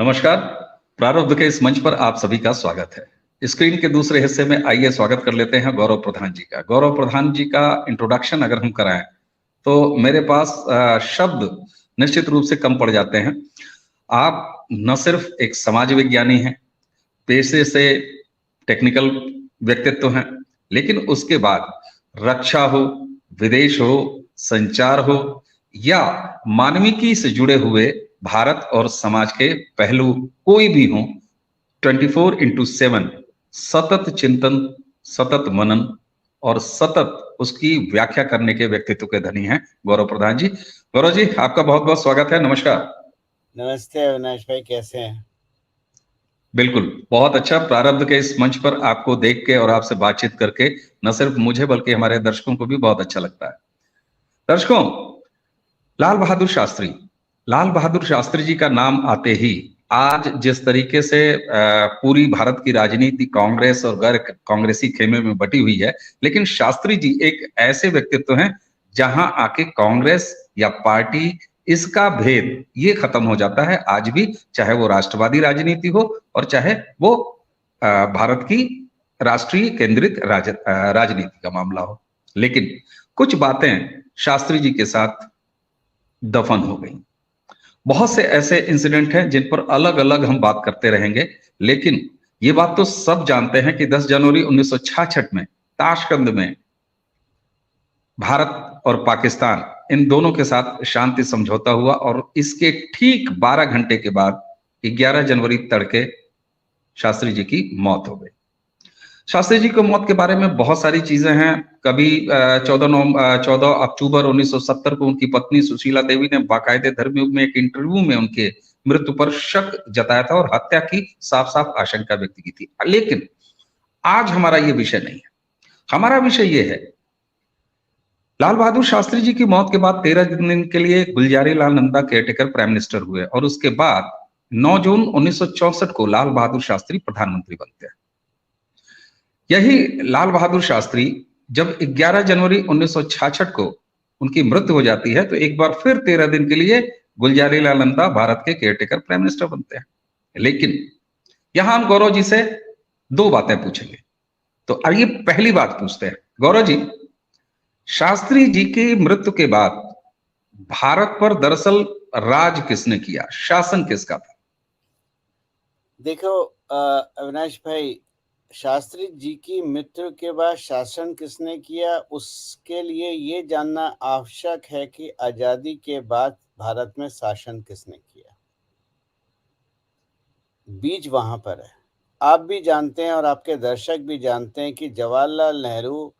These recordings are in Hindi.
नमस्कार। प्रारब्ध के इस मंच पर आप सभी का स्वागत है। स्क्रीन के दूसरे हिस्से में आइए स्वागत कर लेते हैं गौरव प्रधान जी का। गौरव प्रधान जी का इंट्रोडक्शन अगर हम कराएं तो मेरे पास शब्द निश्चित रूप से कम पड़ जाते हैं। आप न सिर्फ एक समाज विज्ञानी हैं, पेशे से टेक्निकल व्यक्तित्व हैं, लेकिन उसके बाद रक्षा हो, विदेश हो, संचार हो या मानविकी से जुड़े हुए भारत और समाज के पहलू कोई भी हो, 24/7 सतत चिंतन, सतत मनन और सतत उसकी व्याख्या करने के व्यक्तित्व के धनी हैं गौरव प्रधान जी। गौरव जी, आपका बहुत बहुत स्वागत है। नमस्कार। नमस्ते अविनाश भाई, कैसे हैं? बिल्कुल, बहुत अच्छा। प्रारब्ध के इस मंच पर आपको देख के और आपसे बातचीत करके न सिर्फ मुझे बल्कि हमारे दर्शकों को भी बहुत अच्छा लगता है। दर्शकों, लाल बहादुर शास्त्री जी का नाम आते ही आज जिस तरीके से पूरी भारत की राजनीति कांग्रेस और गैर कांग्रेसी खेमे में बटी हुई है, लेकिन शास्त्री जी एक ऐसे व्यक्तित्व हैं जहां आके कांग्रेस या पार्टी इसका भेद ये खत्म हो जाता है आज भी, चाहे वो राष्ट्रवादी राजनीति हो और चाहे वो भारत की राष्ट्रीय केंद्रित राजनीति का मामला हो। लेकिन कुछ बातें शास्त्री जी के साथ दफन हो गई। बहुत से ऐसे इंसिडेंट हैं जिन पर अलग अलग हम बात करते रहेंगे, लेकिन ये बात तो सब जानते हैं कि 10 जनवरी 1966 में ताशकंद में भारत और पाकिस्तान इन दोनों के साथ शांति समझौता हुआ और इसके ठीक 12 घंटे के बाद 11 जनवरी तड़के शास्त्री जी की मौत हो गई। शास्त्री जी की मौत के बारे में बहुत सारी चीजें हैं। कभी 14 अक्टूबर 1970 को उनकी पत्नी सुशीला देवी ने बाकायदे धर्मयुग में एक इंटरव्यू में उनके मृत्यु पर शक जताया था और हत्या की साफ साफ आशंका व्यक्त की थी। लेकिन आज हमारा ये विषय नहीं है। हमारा विषय ये है, लाल बहादुर शास्त्री जी की मौत के बाद 13 दिन के लिए Gulzari Lal Nanda caretaker prime minister हुए और उसके बाद 9 जून 1964 को लाल बहादुर शास्त्री प्रधानमंत्री बनते हैं। यही लाल बहादुर शास्त्री जब 11 जनवरी 1966 को उनकी मृत्यु हो जाती है तो एक बार फिर 13 दिन के लिए गुलजारी लाल नंदा भारत के केयरटेकर प्राइम मिनिस्टर बनते हैं। लेकिन यहां हम गौरव जी से दो बातें पूछेंगे। तो आइए पहली बात पूछते हैं। गौरव जी, शास्त्री जी की मृत्यु के बाद भारत पर दरअसल राज किसने किया, शासन किसका था? देखो अविनाश भाई, शास्त्री जी की मृत्यु के बाद शासन किसने किया, उसके लिए ये जानना आवश्यक है कि आजादी के बाद भारत में शासन किसने किया। बीज वहां पर है। आप भी जानते हैं और आपके दर्शक भी जानते हैं कि जवाहरलाल नेहरू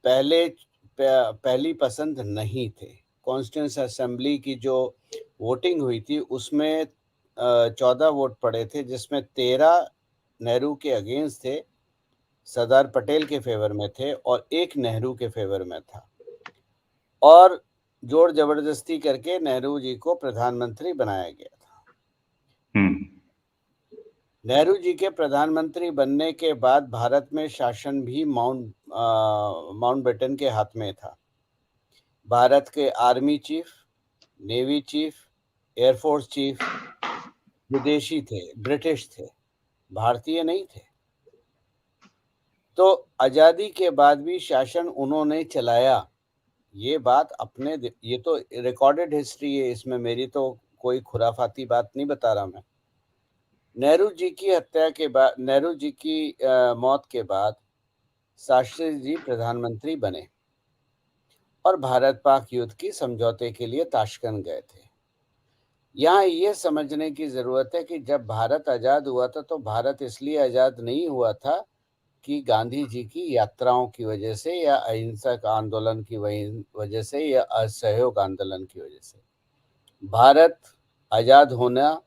पहली पसंद नहीं थे। कॉन्स्टिट्यूंट असेंबली की जो वोटिंग हुई थी उसमें 14 वोट पड़े थे, जिसमें 13 नेहरू के अगेंस्ट थे, सरदार पटेल के फेवर में थे और एक नेहरू के फेवर में था। और जोर जबरदस्ती करके नेहरू जी को प्रधानमंत्री बनाया गया था। नेहरू जी के प्रधानमंत्री बनने के बाद भारत में शासन भी माउंटबेटन के हाथ में था। भारत के army chief, navy chief, air force chief विदेशी थे, ब्रिटिश थे, भारतीय नहीं थे। तो आजादी के बाद भी शासन उन्होंने चलाया। ये बात ये तो रिकॉर्डेड हिस्ट्री है, इसमें मेरी तो कोई खुराफाती बात नहीं बता रहा मैं। नेहरू जी की हत्या के बाद, नेहरू जी की मौत के बाद शास्त्री जी प्रधानमंत्री बने और भारत पाक युद्ध की समझौते के लिए ताशकंद गए थे। यहाँ ये समझने की जरूरत है कि जब भारत आजाद हुआ था तो भारत इसलिए आजाद नहीं हुआ था कि गांधी जी की यात्राओं की वजह से या अहिंसक आंदोलन की वजह से या असहयोग आंदोलन की वजह से। भारत आजाद होना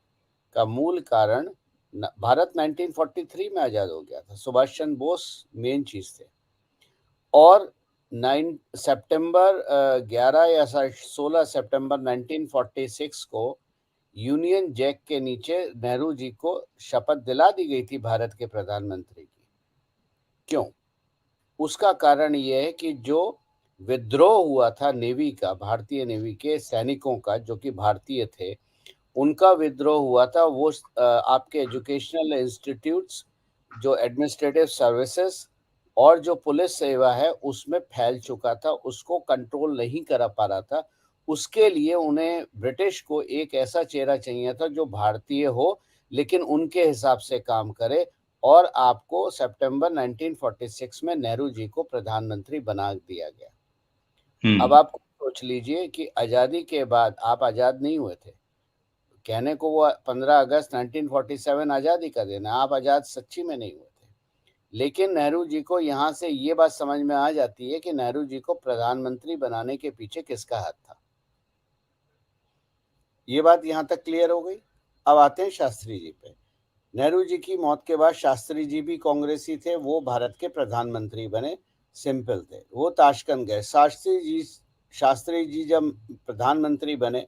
का मूल कारण, भारत 1943 में आजाद हो गया था। सुभाष चंद्र बोस मेन चीज थे और 11 या 16 सितंबर 1946 को यूनियन जैक के नीचे नेहरू जी को शपथ दिला दी गई थी भारत के प्रधानमंत्री की। क्यों? उसका कारण यह है कि जो विद्रोह हुआ था नेवी का, भारतीय नेवी के सैनिकों का, जो कि भारतीय थे, उनका विद्रोह हुआ था, वो आपके एजुकेशनल इंस्टीट्यूट्स, जो एडमिनिस्ट्रेटिव सर्विसेज और जो पुलिस सेवा है उसमें फैल चुका था, उसको कंट्रोल नहीं कर पा रहा था। उसके लिए उन्हें ब्रिटिश को एक ऐसा चेहरा चाहिए था जो भारतीय हो लेकिन उनके हिसाब से काम करे, और आपको सितंबर 1946 में नेहरू जी को प्रधानमंत्री बना दिया गया। अब आप सोच लीजिए कि आज़ादी के बाद, आप आज़ाद नहीं हुए थे, कहने को वो 15 अगस्त 1947 आज़ादी का दिन है, आप आज़ाद सच्ची में नहीं हुए थे। लेकिन नेहरू जी को यहाँ से ये बात समझ में आ जाती है कि नेहरू जी को प्रधानमंत्री बनाने के पीछे किसका हाथ था। ये बात यहाँ तक क्लियर हो गई। अब आते हैं शास्त्री जी पे। नेहरू जी की मौत के बाद शास्त्री जी भी कांग्रेसी थे, वो भारत के प्रधानमंत्री बने, सिंपल थे, वो ताशकंद गए। शास्त्री जी जब प्रधानमंत्री बने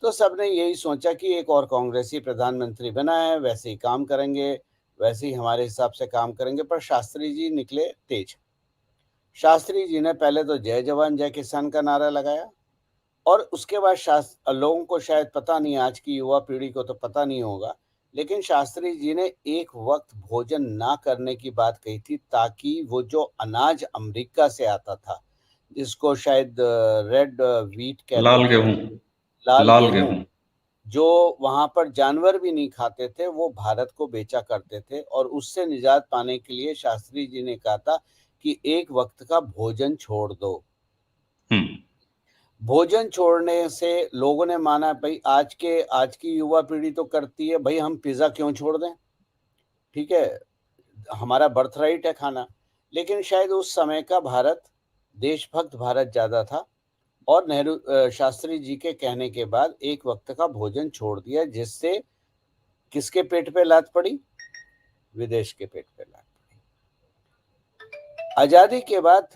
तो सबने यही सोचा कि एक और कांग्रेसी प्रधानमंत्री बना है, वैसे ही काम करेंगे, वैसे ही हमारे हिसाब से काम करेंगे। पर शास्त्री जी निकले तेज। शास्त्री जी ने पहले तो जय जवान जय किसान का नारा लगाया, और उसके बाद लोगों को शायद पता नहीं, आज की युवा पीढ़ी को तो पता नहीं होगा, लेकिन शास्त्री जी ने एक वक्त भोजन ना करने की बात कही थी, ताकि वो जो अनाज अमेरिका से आता था, जिसको शायद रेड व्हीट कहते लाल थे, गेहूं। लाल लाल गेहूं, गेहूं। जो वहां पर जानवर भी नहीं खाते थे, वो भारत को बेचा करते थे। और उससे निजात पाने के लिए शास्त्री जी ने कहा था कि एक वक्त का भोजन छोड़ दो। हम्म। भोजन छोड़ने से लोगों ने माना, भाई आज की युवा पीढ़ी तो करती है, भाई हम पिज्जा क्यों छोड़ दें, ठीक है, हमारा बर्थराइट है खाना। लेकिन शायद उस समय का भारत देशभक्त भारत ज्यादा था, और शास्त्री जी के कहने के बाद एक वक्त का भोजन छोड़ दिया, जिससे किसके पेट पे लात पड़ी? विदेश के पेट पे लात पड़ी। आजादी के बाद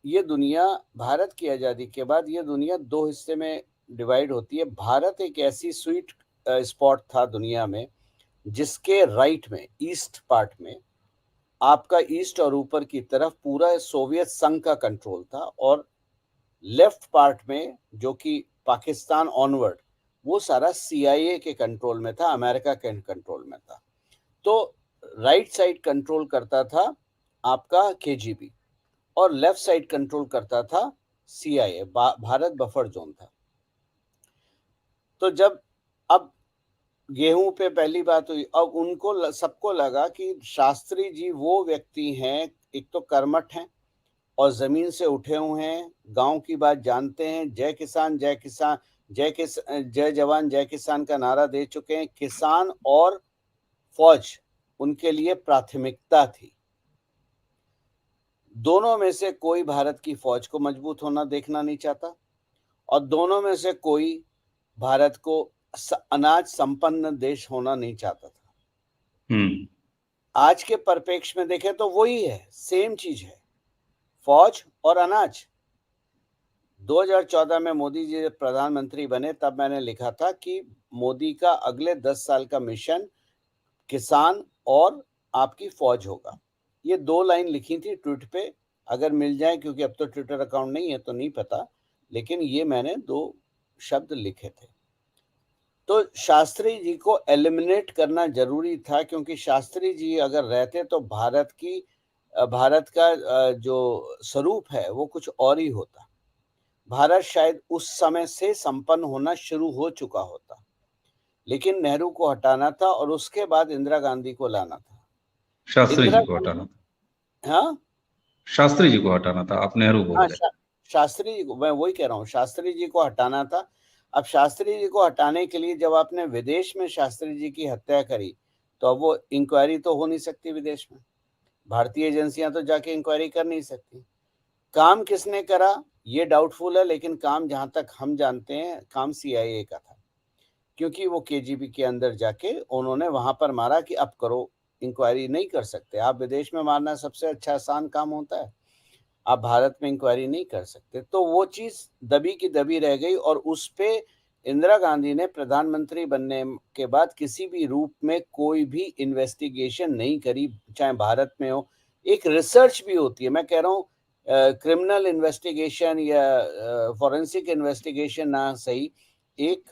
ये दुनिया, भारत की आजादी के बाद ये दुनिया दो हिस्से में डिवाइड होती है। भारत एक ऐसी स्वीट स्पॉट था दुनिया में, जिसके राइट में, ईस्ट पार्ट में, आपका ईस्ट और ऊपर की तरफ पूरा सोवियत संघ का कंट्रोल था, और लेफ्ट पार्ट में, जो कि पाकिस्तान ऑनवर्ड, वो सारा CIA के कंट्रोल में था, अमेरिका के कंट्रोल में था। तो राइट साइड कंट्रोल करता था आपका KGB, और लेफ्ट साइड कंट्रोल करता था CIA, भारत बफर जोन था। तो जब अब गेहूं पे पहली बात हुई, अब उनको सबको लगा कि शास्त्री जी वो व्यक्ति हैं, एक तो कर्मठ हैं और जमीन से उठे हुए हैं, गांव की बात जानते हैं, जय किसान जय किसान जय जवान जय किसान का नारा दे चुके हैं। किसान और फौज उनके लिए प्राथमिकता थी। दोनों में से कोई भारत की फौज को मजबूत होना देखना नहीं चाहता, और दोनों में से कोई भारत को अनाज संपन्न देश होना नहीं चाहता था। आज के परिप्रेक्ष्य में देखें तो वही है, सेम चीज है, फौज और अनाज। 2014 में मोदी जी प्रधानमंत्री बने, तब मैंने लिखा था कि मोदी का अगले 10 साल का मिशन किसान और आपकी फौज होगा। ये 2 लाइन लिखी थी ट्वीट पे, अगर मिल जाए, क्योंकि अब तो ट्विटर अकाउंट नहीं है तो नहीं पता, लेकिन ये मैंने 2 शब्द लिखे थे। तो शास्त्री जी को एलिमिनेट करना जरूरी था, क्योंकि शास्त्री जी अगर रहते तो भारत का जो स्वरूप है वो कुछ और ही होता। भारत शायद उस समय से संपन्न होना शुरू हो चुका होता, लेकिन नेहरू को हटाना था और उसके बाद इंदिरा गांधी को लाना था। शास्त्री जी को हटाना था। हाँ, शास्त्री जी को हटाना था, आप नेहरू बोल हाँ, गए। शास्त्री जी को, मैं वही कह रहा हूँ, शास्त्री जी को हटाना था। अब शास्त्री जी को हटाने के लिए जब आपने विदेश में शास्त्री जी की हत्या करी, तो अब वो इंक्वायरी तो हो नहीं सकती विदेश में, भारतीय एजेंसियां तो जाके इंक्वायरी कर नहीं सकती। काम किसने करा ये डाउटफुल है, लेकिन काम जहां तक हम जानते हैं, काम CIA का था, क्योंकि वो KGB के अंदर जाके उन्होंने वहां पर मारा कि अब करो, इंक्वायरी नहीं कर सकते आप, विदेश में मारना सबसे अच्छा आसान काम होता है, आप भारत में इंक्वायरी नहीं कर सकते। तो वो चीज दबी की दबी रह गई, और उस पे इंदिरा गांधी ने प्रधानमंत्री बनने के बाद किसी भी रूप में कोई भी इन्वेस्टिगेशन नहीं करी, चाहे भारत में हो। एक रिसर्च भी होती है, मैं कह रहा हूँ क्रिमिनल इन्वेस्टिगेशन या फॉरेंसिक इन्वेस्टिगेशन ना सही, एक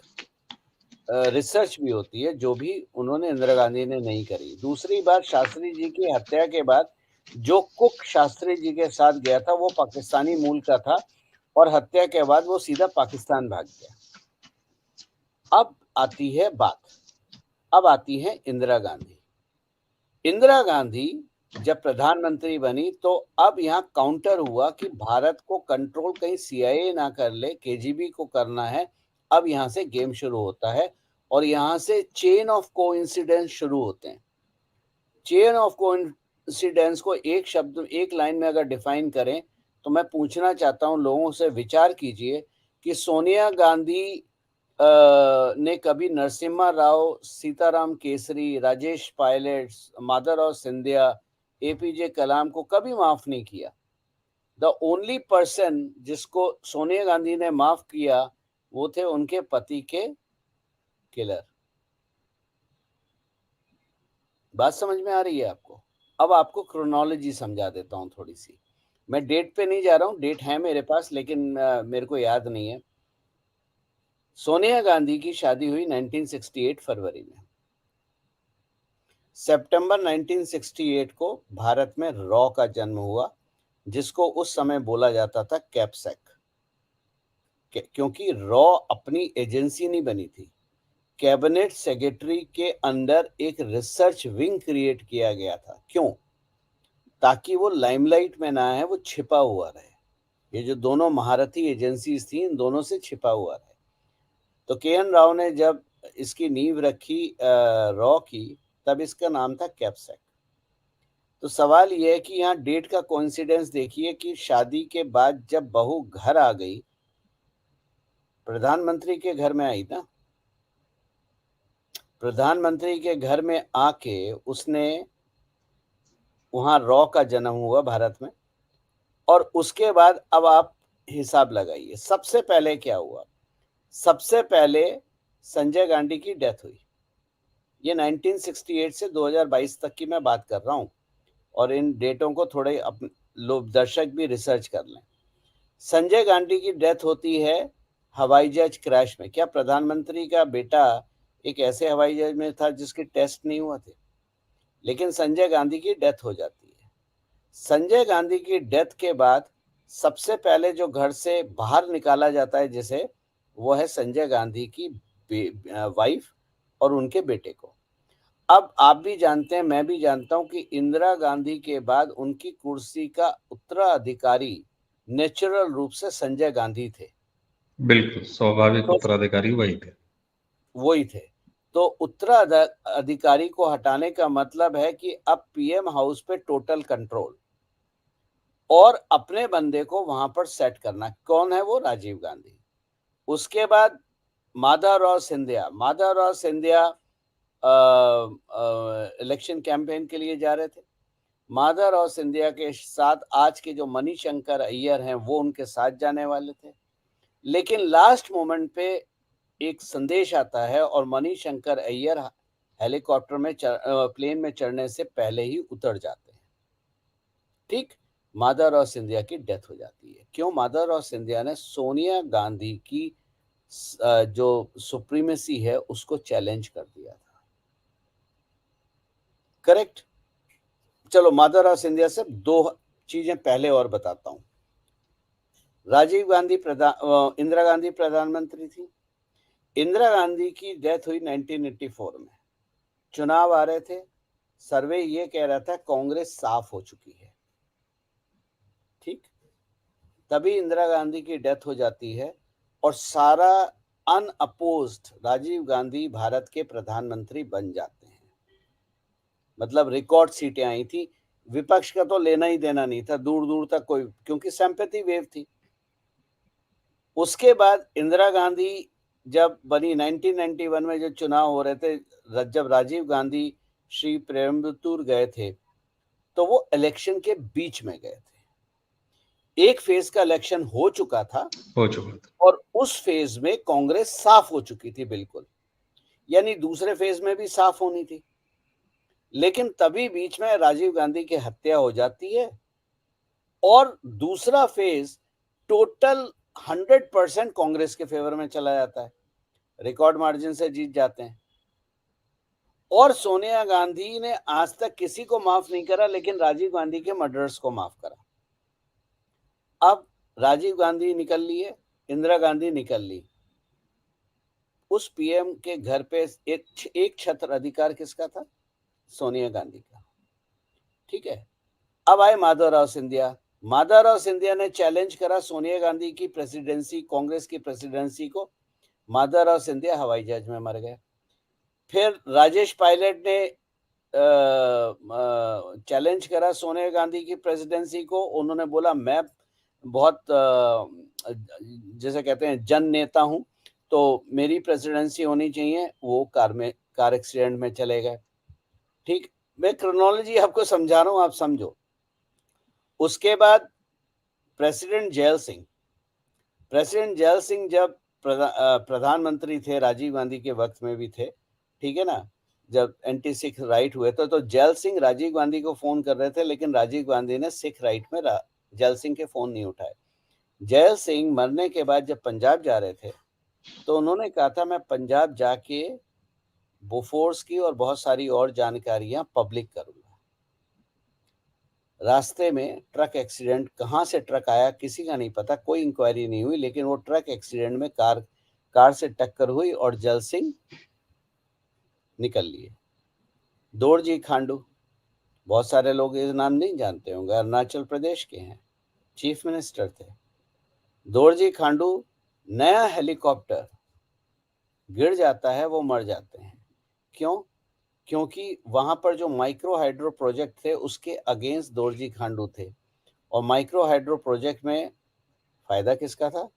रिसर्च भी होती है, जो भी उन्होंने इंदिरा गांधी ने नहीं करी। दूसरी बात, शास्त्री जी की हत्या के बाद जो कुक शास्त्री जी के साथ गया था वो पाकिस्तानी मूल का था और हत्या के बाद वो सीधा पाकिस्तान भाग गया। अब आती है बात, अब आती है इंदिरा गांधी। इंदिरा गांधी जब प्रधानमंत्री बनी तो अब यहाँ काउंटर हुआ कि भारत को कंट्रोल कहीं सीआईए ना कर ले, केजीबी को करना है। अब यहाँ से गेम शुरू होता है और यहाँ से चेन ऑफ कोइंसिडेंस शुरू होते हैं। चेन ऑफ कोइंसिडेंस को एक शब्द, एक लाइन में अगर डिफाइन करें तो मैं पूछना चाहता हूं, लोगों से विचार कीजिए कि सोनिया गांधी ने कभी नरसिम्हा राव, सीताराम केसरी, राजेश पायलट, माधवराव सिंधिया, एपीजे कलाम को कभी माफ नहीं किया। द ओनली पर्सन जिसको सोनिया गांधी ने माफ किया वो थे उनके पति के किलर। बात समझ में आ रही है आपको? अब आपको क्रोनोलॉजी समझा देता हूं थोड़ी सी। मैं डेट पे नहीं जा रहा हूं, डेट है मेरे पास लेकिन मेरे को याद नहीं है। सोनिया गांधी की शादी हुई 1968 फरवरी में। सितंबर 1968 को भारत में रॉ का जन्म हुआ, जिसको उस समय बोला जाता था कैप्सेक, क्योंकि रॉ अपनी एजेंसी नहीं बनी थी। कैबिनेट सेक्रेटरी के अंदर एक रिसर्च विंग क्रिएट किया गया था। क्यों? ताकि वो लाइमलाइट में ना है, वो छिपा हुआ रहे। ये जो दोनों महारथी एजेंसीज थी, इन दोनों से छिपा हुआ रहे। तो के एन राव ने जब इसकी नींव रखी रॉ की, तब इसका नाम था कैप्सेक। तो सवाल यह है कि यहाँ डेट का कोइंसिडेंस देखिए कि शादी के बाद जब बहू घर आ गई, प्रधानमंत्री के घर में आई ना, प्रधानमंत्री के घर में आके उसने, वहां रॉ का जन्म हुआ भारत में। और उसके बाद अब आप हिसाब लगाइए, सबसे पहले क्या हुआ? सबसे पहले संजय गांधी की डेथ हुई। ये 1968 से 2022 तक की मैं बात कर रहा हूं और इन डेटों को थोड़े लोग दर्शक भी रिसर्च कर लें। संजय गांधी की डेथ होती है हवाई जहाज क्रैश में। क्या प्रधानमंत्री का बेटा एक ऐसे हवाई जहाज में था जिसके टेस्ट नहीं हुआ थे? लेकिन संजय गांधी की डेथ हो जाती है। संजय गांधी की डेथ के बाद सबसे पहले जो घर से बाहर निकाला जाता है जिसे, वो है संजय गांधी की वाइफ और उनके बेटे को। अब आप भी जानते हैं, मैं भी जानता हूं कि इंदिरा गांधी के बाद उनकी कुर्सी का उत्तराधिकारी नेचुरल रूप से संजय गांधी थे। बिल्कुल स्वाभाविक तो उत्तराधिकारी वही थे। वही थे। तो उत्तराधिकारी को हटाने का मतलब है कि अब पीएम हाउस पे टोटल कंट्रोल और अपने बंदे को वहां पर सेट करना। कौन है वो? राजीव गांधी। उसके बाद माधवराव सिंधिया। माधवराव सिंधिया इलेक्शन कैंपेन के लिए जा रहे थे। माधवराव सिंधिया के साथ आज के जो मणिशंकर अय्यर हैं वो उनके साथ जाने वाले थे, लेकिन लास्ट मोमेंट पे एक संदेश आता है और मणिशंकर अय्यर हेलीकॉप्टर में प्लेन में चढ़ने से पहले ही उतर जाते हैं। ठीक, माधवराव सिंधिया की डेथ हो जाती है। क्यों? माधवराव सिंधिया ने सोनिया गांधी की जो सुप्रीमेसी है उसको चैलेंज कर दिया था। करेक्ट? चलो माधवराव सिंधिया से दो चीजें पहले और बताता हूं। राजीव गांधी इंदिरा गांधी प्रधानमंत्री थी। इंदिरा गांधी की डेथ हुई 1984 में। चुनाव आ रहे थे, सर्वे ये कह रहा था कांग्रेस साफ हो चुकी है। ठीक, तभी इंदिरा गांधी की डेथ हो जाती है और सारा अनअपोज्ड राजीव गांधी भारत के प्रधानमंत्री बन जाते हैं। मतलब रिकॉर्ड सीटें आई थी। विपक्ष का तो लेना ही देना नहीं था दूर दूर तक कोई, क्योंकि सिंपैथी वेव थी। उसके बाद इंदिरा गांधी जब बनी 1991 में, जो चुनाव हो रहे थे, जब राजीव गांधी श्री पेरुम्बतूर गए थे तो वो इलेक्शन के बीच में गए थे। एक फेज का इलेक्शन हो चुका था और उस फेज में कांग्रेस साफ हो चुकी थी बिल्कुल, यानी दूसरे फेज में भी साफ होनी थी। लेकिन तभी बीच में राजीव गांधी की हत्या हो जाती है और दूसरा फेज टोटल 100% कांग्रेस के फेवर में चला जाता है। रिकॉर्ड मार्जिन से जीत जाते हैं। और सोनिया गांधी ने आज तक किसी को माफ नहीं करा, लेकिन राजीव गांधी के मर्डर्स को माफ करा। अब राजीव गांधी निकल लिए, इंदिरा गांधी निकल ली, उस पीएम के घर पे एक छत्र अधिकार किसका था? सोनिया गांधी का। ठीक है। अब आए माधवराव सिंधिया। माधवराव सिंधिया ने चैलेंज करा सोनिया गांधी की प्रेसिडेंसी, कांग्रेस की प्रेसिडेंसी को। माधवराव सिंधिया हवाई जहाज में मर गए। फिर राजेश पायलट ने चैलेंज करा सोनिया गांधी की प्रेसिडेंसी को। उन्होंने बोला मैं बहुत जैसे कहते हैं जन नेता हूं, तो मेरी प्रेसिडेंसी होनी चाहिए। वो कार एक्सीडेंट में चले गए। ठीक, मैं क्रोनोलॉजी आपको समझा रहा हूं, आप समझो। उसके बाद प्रेसिडेंट जैल सिंह जब प्रधानमंत्री थे, राजीव गांधी के वक्त में भी थे, ठीक है ना, जब एंटी सिख राइट हुए तो जैल सिंह राजीव गांधी को फोन कर रहे थे, लेकिन राजीव गांधी ने सिख राइट में जैल सिंह के फोन नहीं उठाए। जैल सिंह मरने के बाद जब पंजाब जा रहे थे, तो उन्होंने कहा था मैं पंजाब जाके बोफोर्स की और बहुत सारी और जानकारियां पब्लिक करूंगा। रास्ते में ट्रक एक्सीडेंट, कहां से ट्रक आया किसी का नहीं पता, कोई इंक्वायरी नहीं हुई, लेकिन वो ट्रक एक्सीडेंट में कार से टक्कर हुई और जैल सिंह निकल लिए। दोरजी खांडू, बहुत सारे लोग इस नाम नहीं जानते होंगे, अरुणाचल प्रदेश के हैं, चीफ मिनिस्टर थे। दोरजी खांडू, नया हेलीकॉप्टर गिर जाता है, वो मर जाते हैं। क्यों? क्योंकि वहां पर जो माइक्रो हाइड्रो प्रोजेक्ट थे उसके अगेंस्ट दोरजी खांडू थे, और माइक्रो हाइड्रो प्रोजेक्ट में फायदा किसका था?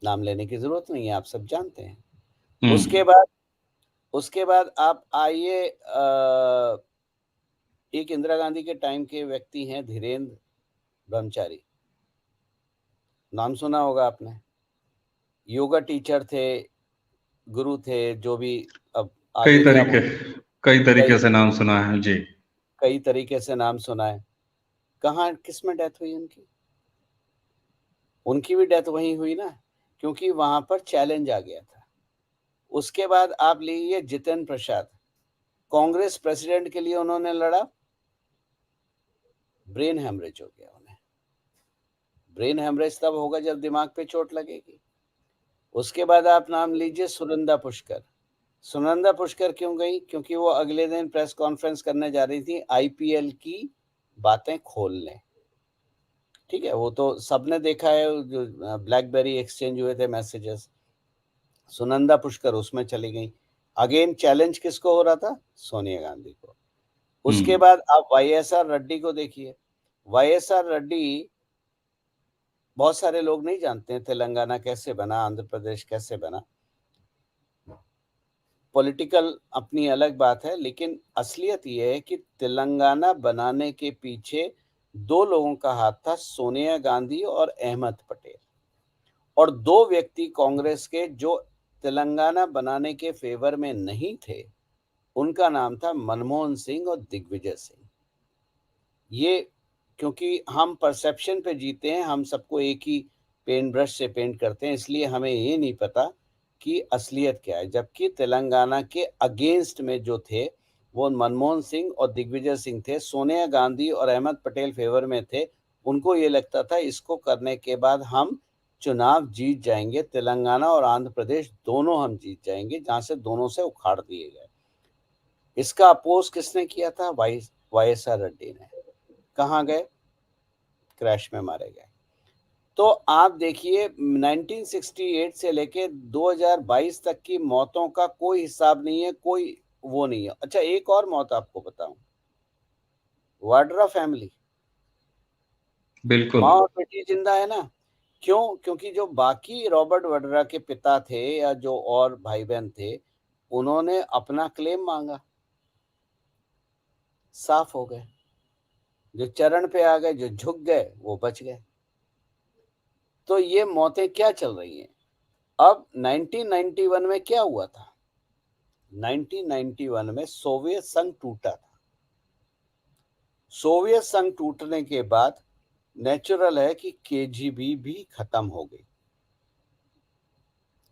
नाम लेने की जरूरत नहीं है, आप सब जानते हैं। उसके बाद आप आइए, एक इंदिरा गांधी के टाइम के व्यक्ति हैं धीरेन्द्र ब्रह्मचारी, नाम सुना होगा आपने। योगा टीचर थे, गुरु थे, जो भी। अब कई तरीके से नाम सुना है जी। कई तरीके से नाम सुना है। कहाँ, किस में डेथ हुई उनकी? उनकी भी डेथ वहीं हुई ना, क्योंकि वहां पर चैलेंज आ गया था। उसके बाद आप लीजिए जितेंद्र प्रसाद, कांग्रेस प्रेसिडेंट के लिए उन्होंने लड़ा, ब्रेन हेमरेज हो गया उन्हें। ब्रेन हेमरेज तब होगा जब दिमाग पे चोट लगेगी। उसके बाद आप नाम लीजिए सुनंदा पुष्कर। सुनंदा पुष्कर क्यों गई? क्योंकि वो अगले दिन प्रेस कॉन्फ्रेंस करने जा रही थी आईपीएल की बातें खोलने। ठीक है, वो तो सबने देखा है, जो ब्लैकबेरी एक्सचेंज हुए थे मैसेजेस, सुनंदा पुष्कर उसमें चली गई। अगेन चैलेंज किसको हो रहा था? सोनिया गांधी को। उसके बाद आप वाईएसआर रेड्डी को देखिए। वाईएसआर रेड्डी, बहुत सारे लोग नहीं जानते हैं तेलंगाना कैसे बना, आंध्र प्रदेश कैसे बना। पॉलिटिकल अपनी अलग बात है, लेकिन असलियत यह है कि तेलंगाना बनाने के पीछे दो लोगों का हाथ था, सोनिया गांधी और अहमद पटेल। और दो व्यक्ति कांग्रेस के जो तेलंगाना बनाने के फेवर में नहीं थे, उनका नाम था मनमोहन सिंह और दिग्विजय सिंह। ये, क्योंकि हम परसेप्शन पे जीते हैं, हम सबको एक ही पेंट ब्रश से पेंट करते हैं, इसलिए हमें ये नहीं पता कि असलियत क्या है। जबकि तेलंगाना के अगेंस्ट में जो थे वो मनमोहन सिंह और दिग्विजय सिंह थे। सोनिया गांधी और अहमद पटेल फेवर में थे। उनको ये लगता था इसको करने के बाद हम चुनाव जीत जाएंगे, तेलंगाना और आंध्र प्रदेश दोनों हम जीत जाएंगे, जहां से दोनों से उखाड़ दिए गए। इसका अपोज किसने किया था? वाईएसआर रेड्डी ने। कहाँ गए? क्रैश में मारे गए। तो आप देखिए 1968 से लेके 2022 तक की मौतों का कोई हिसाब नहीं है, कोई वो नहीं है। अच्छा, एक और मौत आपको बताऊं, वाड्रा फैमिली, बिल्कुल। माँ और बेटी जिंदा है ना। क्यों? क्योंकि जो बाकी रॉबर्ट वड्रा के पिता थे या जो और भाई बहन थे, उन्होंने अपना क्लेम मांगा, साफ हो गए। जो चरण पे आ गए, जो झुक गए, वो बच गए। तो ये मौतें क्या चल रही हैं? अब 1991 में क्या हुआ था? 1991 में सोवियत संघ टूटा था। सोवियत संघ टूटने के बाद नेचुरल है कि केजीबी भी खत्म हो गई।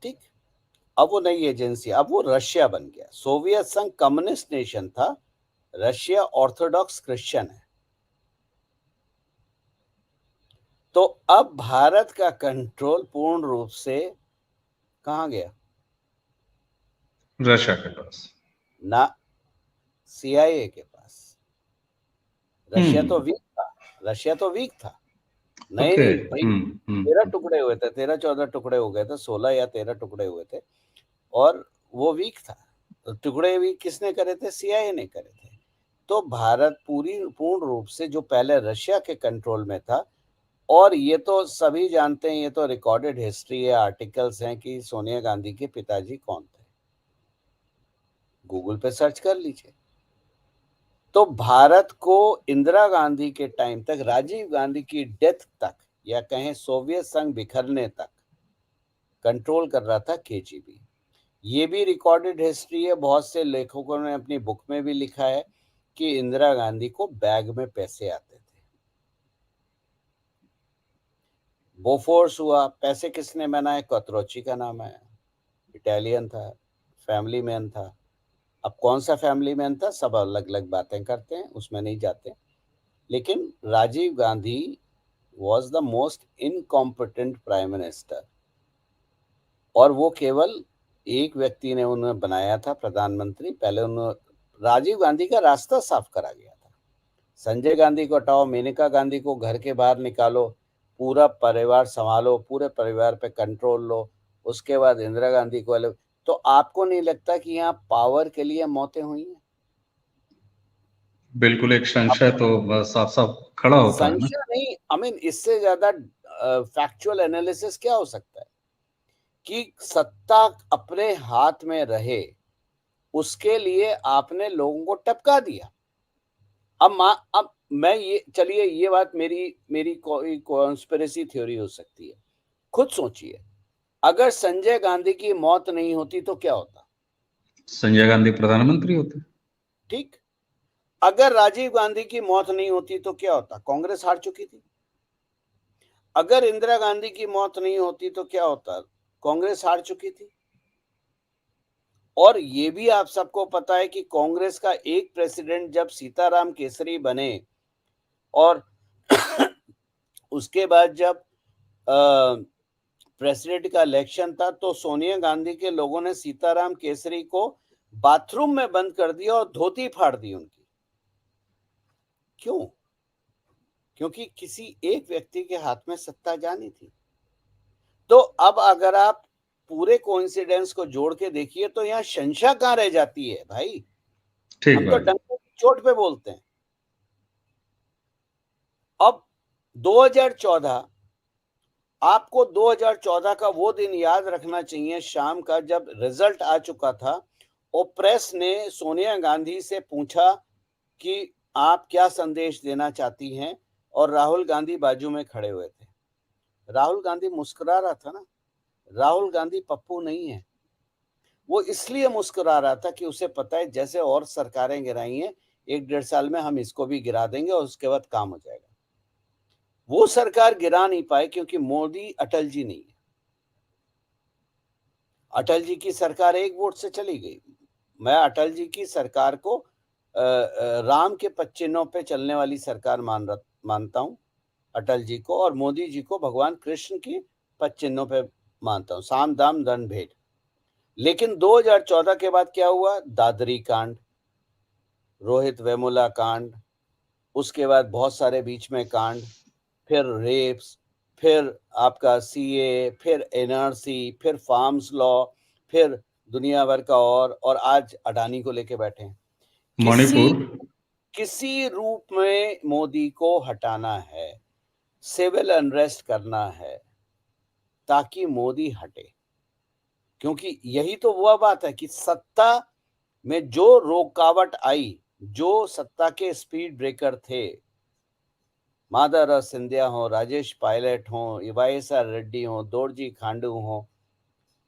ठीक, अब वो नई एजेंसी, अब वो रशिया बन गया। सोवियत संघ कम्युनिस्ट नेशन था, रशिया ऑर्थोडॉक्स क्रिश्चियन है। तो अब भारत का कंट्रोल पूर्ण रूप से कहां गया? रशिया के पास। ना, सीआईए के पास। रशिया तो हम्म। वीक था, रशिया तो वीक था। नहीं ओके। नहीं भाई, हम्म। 13 टुकड़े हुए थे, 13-14 टुकड़े हो गए थे, 16 या 13 टुकड़े हुए थे, और वो वीक था। तो टुकड़े भी किसने करे थे? सीआईए ने करे थे। तो भारत पूर्ण रूप से जो पहले रशिया के कंट्रोल में था, और ये तो सभी जानते हैं, ये तो रिकॉर्डेड हिस्ट्री है, आर्टिकल्स हैं कि सोनिया गांधी के पिताजी कौन थे। गूगल पे सर्च कर लीजिए। तो भारत को इंदिरा गांधी के टाइम तक, राजीव गांधी की डेथ तक, या कहें सोवियत संघ बिखरने तक, कंट्रोल कर रहा था केजीबी। ये भी रिकॉर्डेड हिस्ट्री है, बहुत से लेखकों ने अपनी बुक में भी लिखा है कि इंदिरा गांधी को बैग में पैसे आते थे। बोफोर्स हुआ, पैसे किसने बनाए? कत्रोची का नाम है, इटालियन था, फैमिली मैन था। अब कौन सा फैमिली मैन था, सब अलग अलग बातें करते हैं, उसमें नहीं जाते। लेकिन Rajiv Gandhi was the most incompetent prime minister, और वो केवल एक व्यक्ति ने उन्हें बनाया था प्रधानमंत्री। पहले उन्होंने, राजीव गांधी का रास्ता साफ करा गया था। संजय गांधी को हटाओ, मेनका गांधी को घर के बाहर निकालो, पूरा परिवार संभालो, पूरे परिवार पे कंट्रोल लो, उसके बाद इंदिरा गांधी को अलग। तो आपको नहीं लगता कि यहाँ पावर के लिए मौतें हुई हैं? बिल्कुल, एक अब संशय तो साफ साफ खड़ा होता है ना। संशय नहीं, आई मीन इससे ज्यादा फैक्चुअल एनालिसिस क्या हो सकता है कि सत्ता अपने हाथ में रहे, उसके लिए आपने लोगों को टपका दिया। अब मैं ये, चलिए ये बात मेरी मेरी कोई कॉन्स्पिरेसी थ्योरी हो सकती है। खुद सोचिए, अगर संजय गांधी की मौत नहीं होती तो क्या होता? संजय गांधी प्रधानमंत्री होते। ठीक। अगर राजीव गांधी की मौत नहीं होती तो क्या होता? कांग्रेस हार चुकी थी। अगर इंदिरा गांधी की मौत नहीं होती तो क्या होता? कांग्रेस हार चुकी थी। और ये भी आप सबको पता है कि कांग्रेस का एक प्रेसिडेंट जब सीताराम केसरी बने, और उसके बाद जब प्रेसिडेंट का इलेक्शन था, तो सोनिया गांधी के लोगों ने सीताराम केसरी को बाथरूम में बंद कर दिया और धोती फाड़ दी उनकी। क्यों? क्योंकि किसी एक व्यक्ति के हाथ में सत्ता जानी थी। तो अब अगर आप पूरे कोइंसिडेंस को जोड़ के देखिए, तो यहाँ शंका कहां रह जाती है भाई? हम ठीक तो बात है। डंके की चोट पे बोलते हैं। अब 2014, आपको 2014 का वो दिन याद रखना चाहिए, शाम का जब रिजल्ट आ चुका था, और प्रेस ने सोनिया गांधी से पूछा कि आप क्या संदेश देना चाहती हैं, और राहुल गांधी बाजू में खड़े हुए थे। राहुल गांधी मुस्कुरा रहा था ना। राहुल गांधी पप्पू नहीं है। वो इसलिए मुस्कुरा रहा था कि उसे पता है जैसे और सरकारें गिराई हैं, 1-1.5 साल में हम इसको भी गिरा देंगे और उसके बाद काम हो जाएगा। वो सरकार गिरा नहीं पाए क्योंकि मोदी अटल जी नहीं है। अटल जी की सरकार एक वोट से चली गई। मैं अटल जी की सरकार को राम के पच्चीनों पे चलने वाली सरकार मानता हूं अटल जी को, और मोदी जी को भगवान कृष्ण की पच्चीनों पे मानता हूं, साम दाम दंड भेद। लेकिन 2014 के बाद क्या हुआ? दादरी कांड, रोहित वेमुला कांड, उसके बाद बहुत सारे बीच में कांड, फिर रेप्स, फिर आपका सीए, फिर एनआरसी, फिर फार्म्स लॉ, फिर दुनिया भर का, और आज अडानी को लेके बैठे हैं। किसी मणिपुर। किसी रूप में मोदी को हटाना है, सिविल अनरेस्ट करना है, ताकि मोदी हटे। क्योंकि यही तो वह बात है कि सत्ता में जो रुकावट आई, जो सत्ता के स्पीड ब्रेकर थे, माधव सिंधिया हो, राजेश पायलट हो, वाईएसआर रेड्डी हो, दोरजी खांडू हो,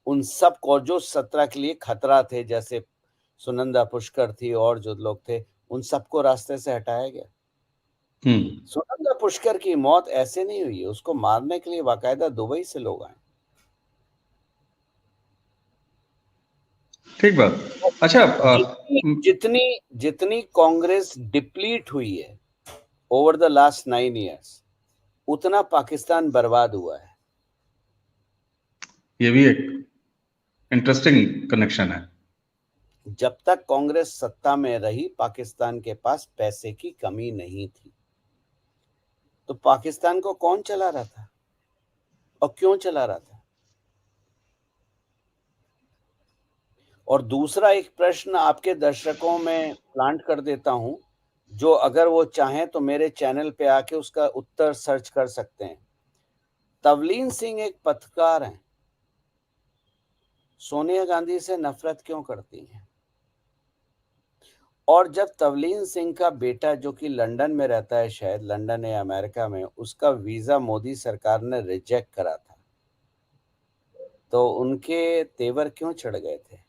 उन सब को जो सत्ता के लिए खतरा थे, जैसे सुनंदा पुष्कर थी और जो लोग थे, उन सबको रास्ते से हटाया गया। हम्म। सुनंदा पुष्कर की मौत ऐसे नहीं हुई है, उसको मारने के लिए बाकायदा दुबई से लोग आए। ठीक बात। अच्छा जितनी जितनी कांग्रेस डिप्लीट हुई है ओवर द लास्ट 9 years, उतना पाकिस्तान बर्बाद हुआ है। ये भी एक इंटरेस्टिंग कनेक्शन है। जब तक कांग्रेस सत्ता में रही, पाकिस्तान के पास पैसे की कमी नहीं थी। तो पाकिस्तान को कौन चला रहा था और क्यों चला रहा था? और दूसरा एक प्रश्न आपके दर्शकों में प्लांट कर देता हूं, जो अगर वो चाहें तो मेरे चैनल पे आके उसका उत्तर सर्च कर सकते हैं। तवलीन सिंह एक पत्रकार हैं, सोनिया गांधी से नफरत क्यों करती हैं? और जब तवलीन सिंह का बेटा, जो कि लंदन में रहता है, शायद लंदन या अमेरिका में, उसका वीजा मोदी सरकार ने रिजेक्ट करा था, तो उनके तेवर क्यों चढ़ गए थे?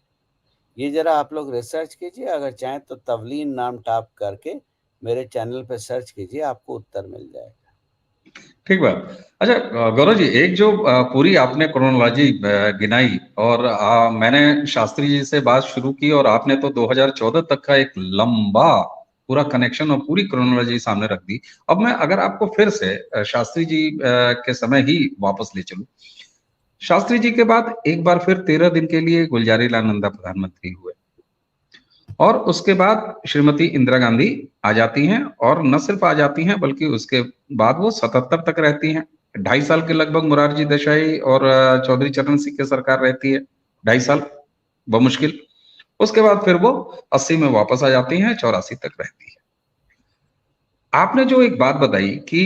ये जरा आप लोग रिसर्च कीजिए, अगर चाहें तो तवलीन नाम टाइप करके मेरे चैनल पे सर्च कीजिए, आपको उत्तर मिल जाएगा। ठीक बात। अच्छा गौरव जी, एक जो पूरी आपने क्रोनोलॉजी गिनाई और मैंने शास्त्री जी से बात शुरू की और आपने तो 2014 तक का एक लंबा पूरा कनेक्शन और पूरी क्रोनोलॉजी सामने रख दी। अब मैं अगर आपको फिर से शास्त्री जी के समय ही वापस ले चलूं। शास्त्री जी के बाद एक बार फिर 13 दिन के लिए गुलजारी लाल नंदा प्रधानमंत्री हुए और उसके बाद श्रीमती इंदिरा गांधी आ जाती हैं और न सिर्फ आ जाती हैं बल्कि उसके बाद वो 77 तक रहती हैं। 2.5 साल के लगभग मोरारजी देसाई और चौधरी चरण सिंह की सरकार रहती है, 2.5 साल बमुश्किल। उसके बाद फिर वो 80 में वापस आ जाती हैं, 84 तक रहती है। आपने जो एक बात बताई कि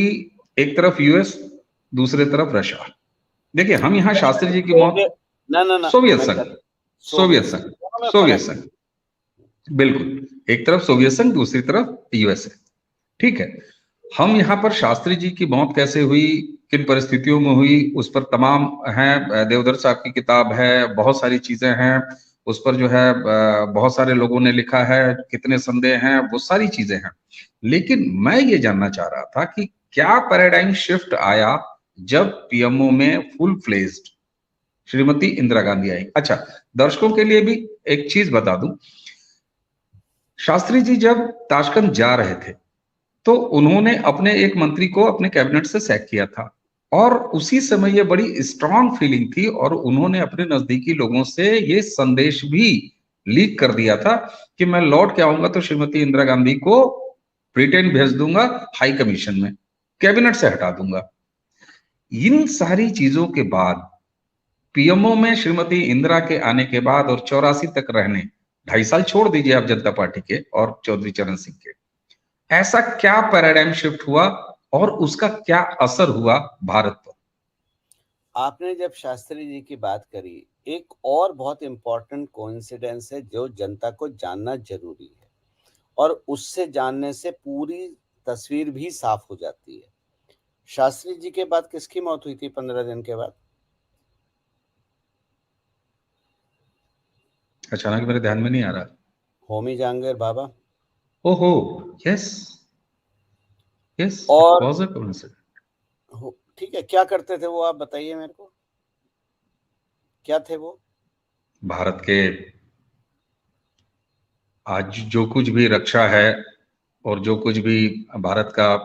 एक तरफ यूएस, दूसरे तरफ रशिया। देखिए हम यहाँ शास्त्री जी की मौत, ना ना ना सोवियत मैं संघ, कर सोवियत सोवियत संघ, संघ, दोनों में सोवियत फर्क है। संघ, बिल्कुल एक तरफ सोवियत संघ, दूसरी तरफ यूएसए। ठीक है। हम यहाँ पर शास्त्री जी की मौत कैसे हुई, किन परिस्थितियों में हुई, उस पर तमाम है, देवधर साहब की किताब है, बहुत सारी चीजें हैं उस पर जो है, बहुत सारे लोगों ने लिखा है, कितने संदेह हैं, वो सारी चीजें हैं। लेकिन मैं ये जानना चाह रहा था कि क्या पैराडाइम शिफ्ट आया जब पीएमओ में फुल फ्लेज्ड श्रीमती इंदिरा गांधी आई। अच्छा, दर्शकों के लिए भी एक चीज बता दूं, शास्त्री जी जब ताशकंद जा रहे थे तो उन्होंने अपने एक मंत्री को अपने कैबिनेट से सैक किया था और उसी समय ये बड़ी स्ट्रांग फीलिंग थी और उन्होंने अपने नजदीकी लोगों से ये संदेश भी लीक कर दिया था कि मैं लौट के आऊंगा तो श्रीमती इंदिरा गांधी को ब्रिटेन भेज दूंगा, हाई कमीशन में कैबिनेट से हटा दूंगा। इन सारी चीजों के बाद पीएमओ में श्रीमती इंदिरा के आने के बाद और 84 तक रहने, 2.5 साल छोड़ दीजिए आप जनता पार्टी के और चौधरी चरण सिंह के, ऐसा क्या पैराडाइम शिफ्ट हुआ और उसका क्या असर हुआ भारत पर? आपने जब शास्त्री जी की बात करी, एक और बहुत इंपॉर्टेंट कोइंसिडेंस है जो जनता को जानना जरूरी है, और उससे जानने से पूरी तस्वीर भी साफ हो जाती है। शास्त्री जी के बाद किसकी मौत हुई थी 15 दिन के बाद? अचानक मेरे ध्यान में नहीं आ रहा। होमी जहांगीर बाबा। ओहो, यस, यस, इट और वाज अ कोइंसिडेंस। ठीक है, क्या करते थे वो, आप बताइए मेरे को, क्या थे वो? भारत के आज जो कुछ भी रक्षा है और जो कुछ भी भारत का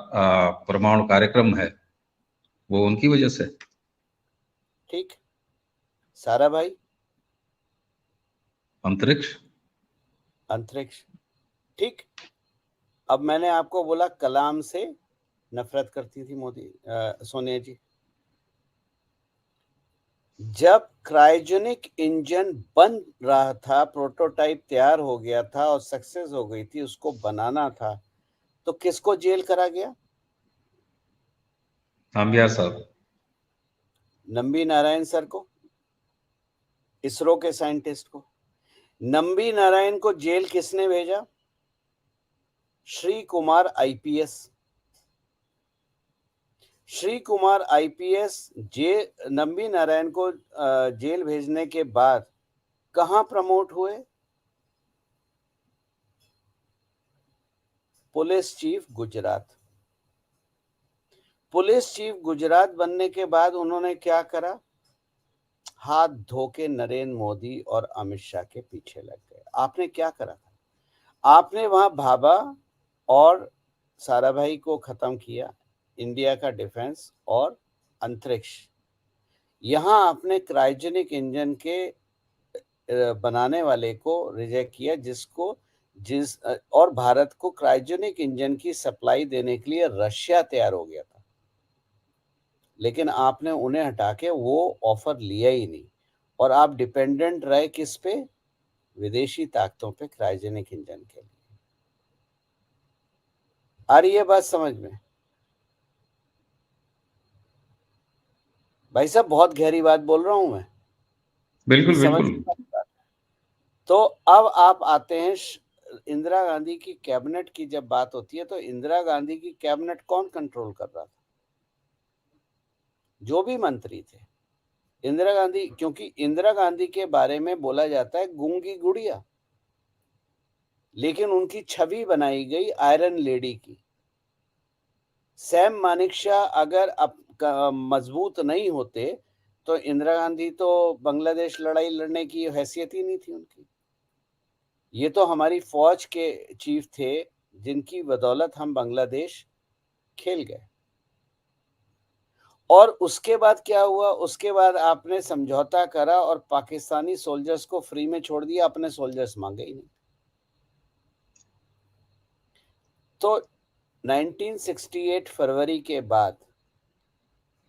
परमाणु कार्यक्रम है वो उनकी वजह से। ठीक। सारा भाई। अंतरिक्ष। अंतरिक्ष। ठीक। अब मैंने आपको बोला कलाम से नफरत करती थी सोनिया जी। जब क्रायोजेनिक इंजन बन रहा था, प्रोटोटाइप तैयार हो गया था और सक्सेस हो गई थी, उसको बनाना था, तो किसको जेल करा गया? नामबियार साहब। नंबी नारायण सर को, इसरो के साइंटिस्ट को। नंबी नारायण को जेल किसने भेजा? श्री कुमार आईपीएस। श्री कुमार आईपीएस नंबी नारायण को जेल भेजने के बाद कहां प्रमोट हुए? Police chief Gujarat. Police chief Gujarat बनने के बाद उन्होंने क्या करा? हाथ धो के नरेंद्र मोदी और अमित शाह के पीछे लग गए। आपने क्या करा था? आपने वहां भाभा और साराभाई को खत्म किया, इंडिया का डिफेंस और अंतरिक्ष। यहां आपने क्रायोजेनिक इंजन के बनाने वाले को रिजेक्ट किया, और भारत को क्रायोजेनिक इंजन की सप्लाई देने के लिए रशिया तैयार हो गया था, लेकिन आपने उन्हें हटा के वो ऑफर लिया ही नहीं, और आप डिपेंडेंट रहे किस पे? विदेशी ताकतों पे क्रायोजेनिक इंजन के लिए। आ रही है बात समझ में? भाई साहब बहुत गहरी बात बोल रहा हूं मैं, बिल्कुल समझ बिल्कुल। में बात? तो अब आप आते हैं इंदिरा गांधी की कैबिनेट की जब बात होती है, तो इंदिरा गांधी की कैबिनेट कौन कंट्रोल कर रहा था? जो भी मंत्री थे इंदिरा गांधी, क्योंकि इंदिरा गांधी के बारे में बोला जाता है गूंगी गुड़िया, लेकिन उनकी छवि बनाई गई आयरन लेडी की। सैम मानेकशॉ अगर मजबूत नहीं होते तो इंदिरा गांधी तो बांग्लादेश लड़ाई लड़ने की हैसियत ही नहीं थी उनकी। ये तो हमारी फौज के चीफ थे जिनकी बदौलत हम बांग्लादेश खेल गए। और उसके बाद क्या हुआ? उसके बाद आपने समझौता करा और पाकिस्तानी सोल्जर्स को फ्री में छोड़ दिया, अपने सोल्जर्स मांगे ही नहीं। तो 1968 फरवरी के बाद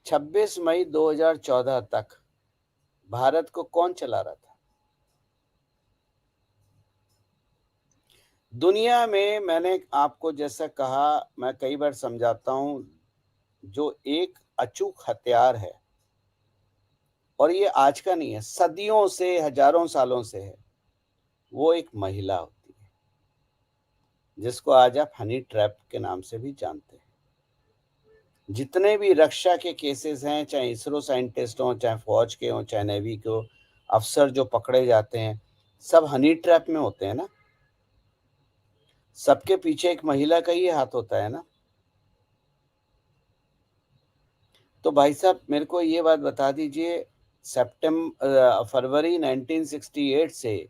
26 मई 2014 तक भारत को कौन चला रहा था? दुनिया में मैंने आपको जैसा कहा, मैं कई बार समझाता हूं, जो एक अचूक हथियार है, और ये आज का नहीं है, सदियों से, हजारों सालों से है, वो एक महिला होती है, जिसको आज आप हनी ट्रैप के नाम से भी जानते हैं। जितने भी रक्षा के केसेस हैं, चाहे इसरो साइंटिस्ट हों, चाहे फौज के हों, चाहे नेवी के हो, अफसर जो पकड़े जाते हैं, सब हनी ट्रैप में होते हैं ना। सबके पीछे एक महिला का ही हाथ होता है ना। तो भाई साहब मेरे को ये बात बता दीजिए, फरवरी 1968 से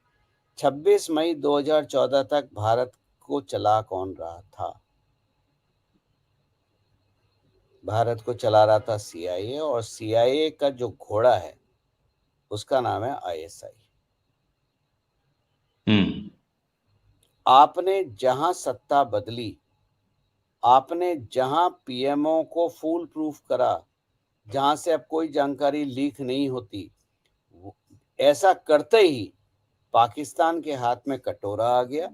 26 मई 2014 तक भारत को चला कौन रहा था? भारत को चला रहा था सीआईए, और सीआईए का जो घोड़ा है उसका नाम है आईएसआई। आपने जहां सत्ता बदली, आपने जहां पीएमओ को फूल प्रूफ करा, जहां से अब कोई जानकारी लीक नहीं होती, ऐसा करते ही पाकिस्तान के हाथ में कटोरा आ गया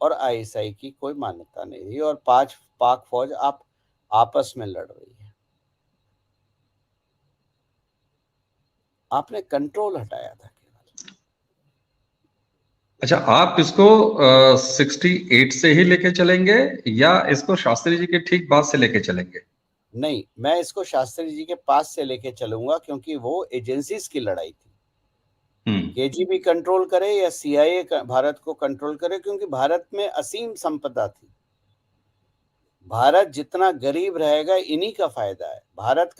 और आईएसआई की कोई मान्यता नहीं रही, और पाक फौज आपस में लड़ रही है। आपने कंट्रोल हटाया था केवल। अच्छा, आप इसको 68 से ही लेके चलेंगे या इसको शास्त्री जी के ठीक बाद से लेके चलेंगे? नहीं, मैं इसको शास्त्री जी के पास से लेके चलूंगा, क्योंकि वो एजेंसीज की लड़ाई थी। केजीबी कंट्रोल करे या सीआईए भारत को कंट्रोल करे, क्योंकि भारत में असीम संपदा थी। भारत जितना गरीब रहेगा इन्हीं का फायदा है। भारत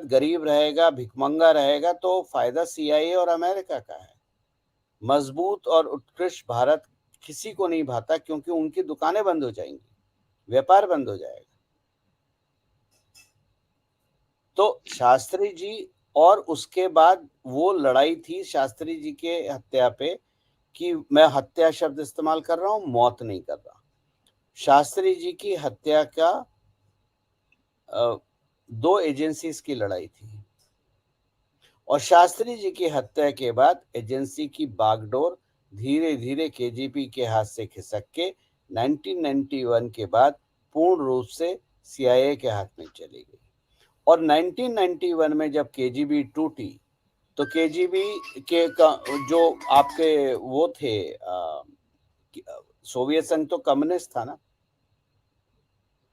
गरीब रहेगा, भिखमंगा रहेगा, तो फायदा सीआईए और अमेरिका का है। मजबूत और उत्कृष्ट भारत किसी को नहीं भाता, क्योंकि उनकी दुकानें बंद हो जाएंगी, व्यापार बंद हो जाएगा। तो शास्त्री जी, और उसके बाद वो लड़ाई थी शास्त्री जी के हत्या पे, कि मैं हत्या शब्द इस्तेमाल कर रहा हूं, मौत नहीं कर रहा। शास्त्री जी की हत्या का 2 एजेंसीज की लड़ाई थी, और शास्त्री जी की हत्या के बाद एजेंसी की बागडोर धीरे धीरे केजीबी के हाथ से खिसक के 1991 के बाद पूर्ण रूप से सीआईए के हाथ में चली गई। और 1991 में जब केजीबी टूटी, तो केजीबी के जो आपके वो थे, सोवियत संघ तो कम्युनिस्ट था ना,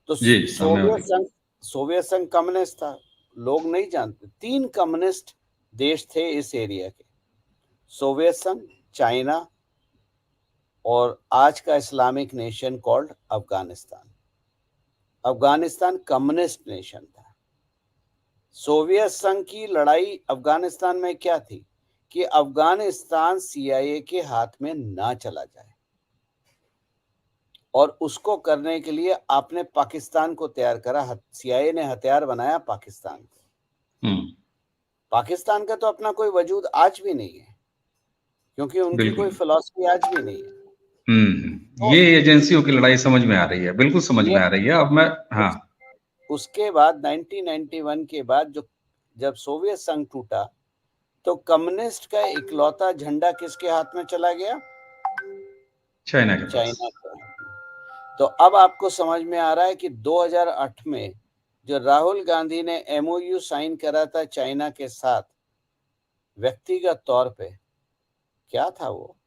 तो जी, सामने वाली। सोवियत संघ कम्युनिस्ट था। लोग नहीं जानते, 3 कम्युनिस्ट देश थे इस एरिया के, सोवियत संघ, चाइना, और आज का Islamic nation called Afghanistan. Afghanistan communist nation था। सोवियत संघ की लड़ाई अफगानिस्तान में क्या थी कि अफगानिस्तान सीआईए के हाथ में ना चला जाए, और उसको करने के लिए आपने पाकिस्तान को तैयार करा। सीआईए ने हथियार बनाया पाकिस्तान को। पाकिस्तान का तो अपना कोई वजूद आज भी नहीं है, क्योंकि उनकी कोई बिल्कुल। फिलॉसफी आज भी नहीं है। तो ये एजेंसियों की लड़ाई समझ में आ रही है, बिल्कुल समझ ये में आ रही है। अब मैं, हाँ, उसके बाद 1991 के बाद जब सोवियत संघ टूटा, तो कम्युनिस्ट का इकलौता झंडा किसके हाथ में चला गया? चाइना के पास। चाइना का। तो अब आपको समझ में आ रहा है कि 2008 में जो राहुल गांधी ने एमओयू साइन करा था चाइना के साथ, व्यक्तिगत तौर पे क्या था वो?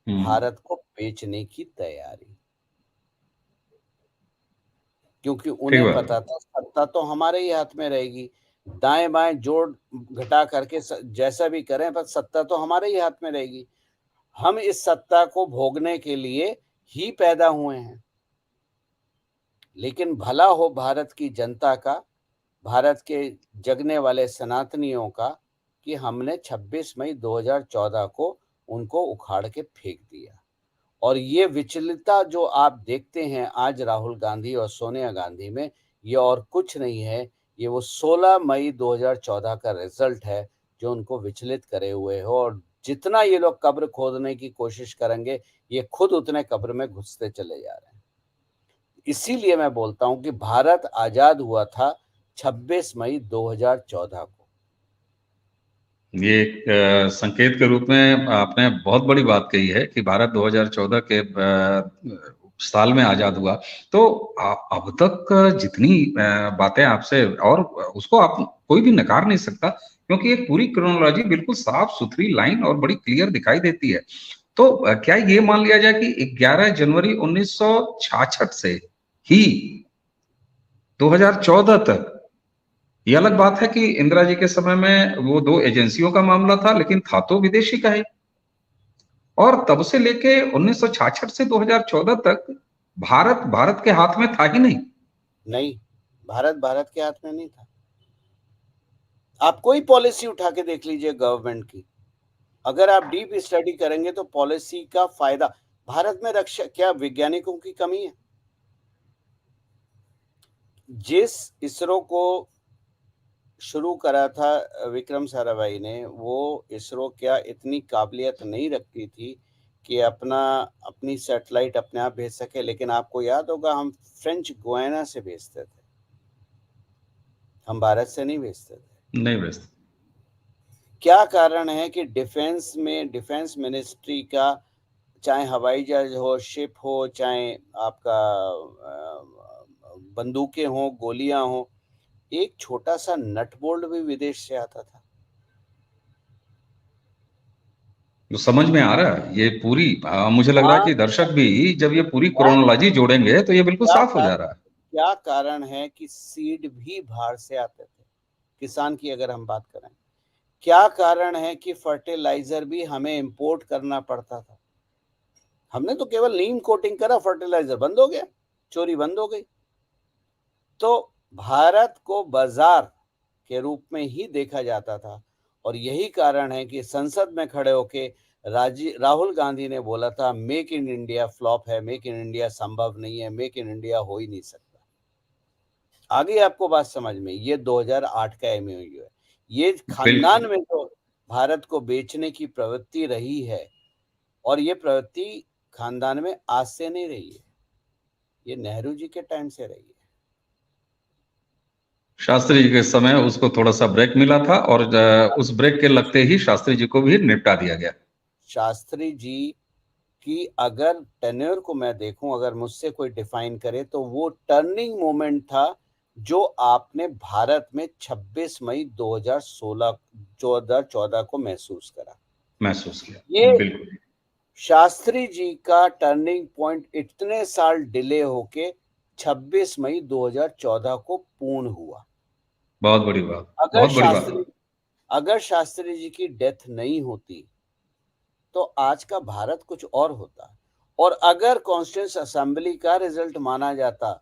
भारत को बेचने की तैयारी। क्योंकि ठीक उन्हें बात है। पता था सत्ता तो हमारे ही हाथ में रहेगी, दाएं बाएं जोड़ घटा करके जैसा भी करें, पर सत्ता तो हमारे ही हाथ में रहेगी। हम इस सत्ता को भोगने के लिए ही पैदा हुए हैं। लेकिन भला हो भारत की जनता का, भारत के जगने वाले सनातनियों का, कि हमने 26 मई 2014 को उनको उखाड़ के फेंक दिया। और ये विचलितता जो आप देखते हैं आज राहुल गांधी और सोनिया गांधी में, ये और कुछ नहीं है, ये वो 16 मई 2014 का रिजल्ट है जो उनको विचलित करे हुए हो। और जितना ये लोग कब्र खोदने की कोशिश करेंगे, ये खुद उतने कब्र में घुसते चले जा रहे हैं। इसीलिए मैं बोलता हूं कि भारत आजाद हुआ था 26 मई 2014 को। ये एक संकेत के रूप में आपने बहुत बड़ी बात कही है कि भारत 2014 के साल में आजाद हुआ। तो अब तक जितनी बातें आपसे, और उसको आप कोई भी नकार नहीं सकता, क्योंकि एक पूरी क्रोनोलॉजी बिल्कुल साफ सुथरी लाइन और बड़ी क्लियर दिखाई देती है। तो क्या ये मान लिया जाए कि 11 जनवरी 1966 से ही 2014 तक, ये अलग बात है कि इंदिरा जी के समय में वो दो एजेंसियों का मामला था, लेकिन था तो विदेशी का है। और तब से लेके 1966 से 2014 तक भारत भारत के हाथ में था ही नहीं। नहीं, भारत भारत के हाथ में नहीं था। आप कोई पॉलिसी उठा के देख लीजिए गवर्नमेंट की, अगर आप डीप स्टडी करेंगे तो पॉलिसी का फायदा, भारत में रक्षा, क्या वैज्ञानिकों की कमी है? जिस इसरो को शुरू करा था विक्रम साराभाई ने, वो इसरो क्या इतनी काबिलियत नहीं रखती थी कि अपनी सैटेलाइट अपने आप भेज सके? लेकिन आपको याद होगा, हम फ्रेंच गुयाना से भेजते थे, हम भारत से नहीं भेजते थे। नहीं व्यस्त। क्या कारण है कि डिफेंस मिनिस्ट्री का, चाहे हवाई जहाज हो, शिप हो, चाहे आपका बंदूकें हो, गोलियां हो, एक छोटा सा नट बोल्ट भी विदेश से आता था। तो समझ में आ रहा है ये पूरी, मुझे लग रहा है हाँ, कि दर्शक भी जब ये पूरी क्या क्रोनोलॉजी जोड़ेंगे तो ये बिल्कुल क्या साफ हो का, जा रहा है। क्या कारण है कि सीड भी बाहर से आते थे? किसान की अगर हम बात करें, क्या कारण है कि फर्टिलाइजर भी हमें इंपोर्ट करना पड़ता था? हमने तो केवल नीम कोटिंग करा, फर्टिलाइजर बंद हो गया, चोरी बंद हो गई। तो भारत को बाजार के रूप में ही देखा जाता था। और यही कारण है कि संसद में खड़े होके राहुल गांधी ने बोला था, मेक इन इंडिया फ्लॉप है, मेक इन इंडिया संभव नहीं है, मेक इन इंडिया हो ही नहीं सकता। आगे आपको बात समझ में, ये 2008 का एमओयू है। ये बिल्कुल। खानदान में तो भारत को बेचने की प्रवृत्ति रही है, और ये प्रवृत्ति खानदान में आज से नहीं रही है, ये नेहरू जी के टाइम से रही है। शास्त्री जी के समय उसको थोड़ा सा ब्रेक मिला था, और उस ब्रेक के लगते ही शास्त्री जी को भी निपटा दिया गया। शास्त्री जी कि अगर टेन्योर को मैं देखूं, अगर मुझसे कोई डिफाइन करे, तो वो टर्निंग मोमेंट था जो आपने भारत में 26 मई 2014 को महसूस करा। महसूस किया। ये बिल्कुल। शास्त्री जी का टर्निंग पॉइंट इतने साल डिले होके 26 मई 2014 को पूर्ण हुआ। बहुत बड़ी बात, अगर बहुत बड़ी शास्त्री बात। अगर शास्त्री जी की डेथ नहीं होती, तो आज का भारत कुछ और होता। और अगर कॉन्स्टिट्यूंट असेंबली का रिजल्ट माना जाता,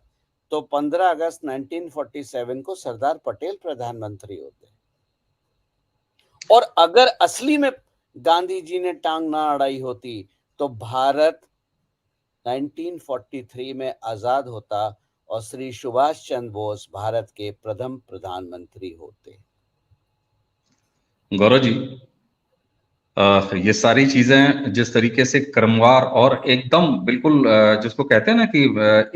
तो 15 अगस्त 1947 को सरदार पटेल प्रधानमंत्री होते। और अगर असली में गांधी जी ने टांग ना अड़ाई होती तो भारत 1943 में आजाद होता और श्री सुभाष चंद्र बोस भारत के प्रथम प्रधानमंत्री होते। गौरव जी, ये सारी चीजें जिस तरीके से क्रमवार और एकदम बिल्कुल जिसको कहते हैं ना कि